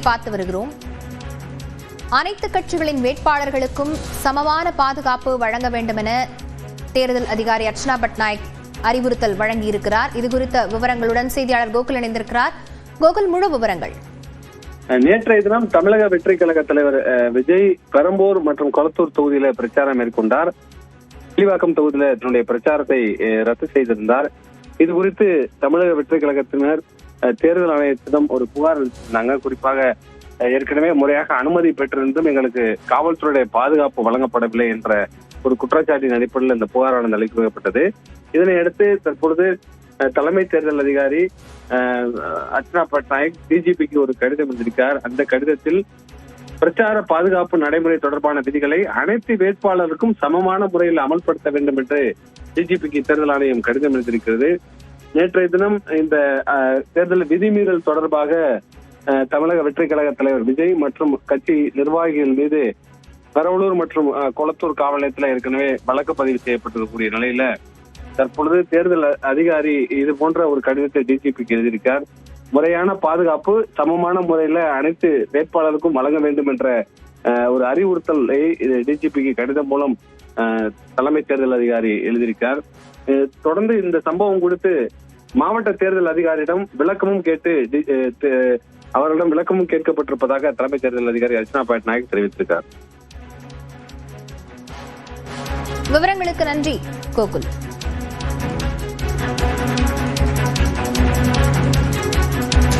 பார்த்து வருகிறோம். அனைத்து கட்சிகளின் வேட்பாளர்களுக்கும் சமமான பாதுகாப்பு வழங்க வேண்டும் என தேர்தல் அதிகாரி அர்ச்சனா பட்நாயக் அறிவுறுத்தல் வழங்கியிருக்கிறார். இதுகுறித்த விவரங்களுடன் செய்தியாளர் கோகுல் இணைந்திருக்கிறார். கோகுல், முழு விவரங்கள். நேற்றைய தினம் தமிழக வெற்றி கழக தலைவர் விஜய் பெரம்பூர் மற்றும் கொளத்தூர் தொகுதியில பிரச்சாரம் மேற்கொண்டார். கிளிவாக்கம் தொகுதியில தன்னுடைய பிரச்சாரத்தை ரத்து செய்திருந்தார். இது குறித்து தமிழக வெற்றி கழகத்தினர் தேர்தல் ஆணையத்திடம் ஒரு புகார் அளித்திருந்தாங்க. குறிப்பாக ஏற்கனவே முறையாக அனுமதி பெற்றிருந்தும் எங்களுக்கு காவல்துறையுடைய பாதுகாப்பு வழங்கப்படவில்லை என்ற ஒரு குற்றச்சாட்டின் அடிப்படையில் இந்த புகாரானது அளிக்கப்பட்டது. இதனையடுத்து தற்பொழுது தலைமை தேர்தல் அதிகாரி அர்ச்சனா பட்நாயக் டிஜிபிக்கு ஒரு கடிதம் எழுதியிருக்கார். அந்த கடிதத்தில் பிரச்சார பாதுகாப்பு நடைமுறை தொடர்பான விதிகளை அனைத்து வேட்பாளருக்கும் சமமான முறையில் அமல்படுத்த வேண்டும் என்று டிஜிபிக்கு தேர்தல் ஆணையம் கடிதம் எழுதியிருக்கிறது. நேற்றைய தினம் இந்த தேர்தல் விதிமீறல் தொடர்பாக தமிழக வெற்றி கழக தலைவர் விஜய் மற்றும் கட்சி நிர்வாகிகள் மீது பெரம்பலூர் மற்றும் கொளத்தூர் காவல் நிலையத்தில் ஏற்கனவே வழக்கு பதிவு செய்யப்பட்டிருக்கக்கூடிய நிலையில தற்பொழுது தேர்தல் அதிகாரி இது போன்ற ஒரு கடிதத்தை டிஜிபிக்கு எழுதியிருக்கார். முறையான பாதுகாப்பு சமமான முறையில அனைத்து வேட்பாளருக்கும் வழங்க வேண்டும் என்ற ஒரு அறிவுறுத்தலை டிஜிபிக்கு கடிதம் மூலம் தலைமை தேர்தல் அதிகாரி எழுதியிருக்கார். தொடர்ந்து இந்த சம்பவம் குறித்து மாவட்ட தேர்தல் அதிகாரியிடம் விளக்கமும் கேட்டு அவர்களிடம் விளக்கமும் கேட்கப்பட்டிருப்பதாக தலைமை தேர்தல் அதிகாரி அர்ச்சனா பட்நாயக் தெரிவித்திருக்கார். விவரங்களுக்கு நன்றி கோகுல்.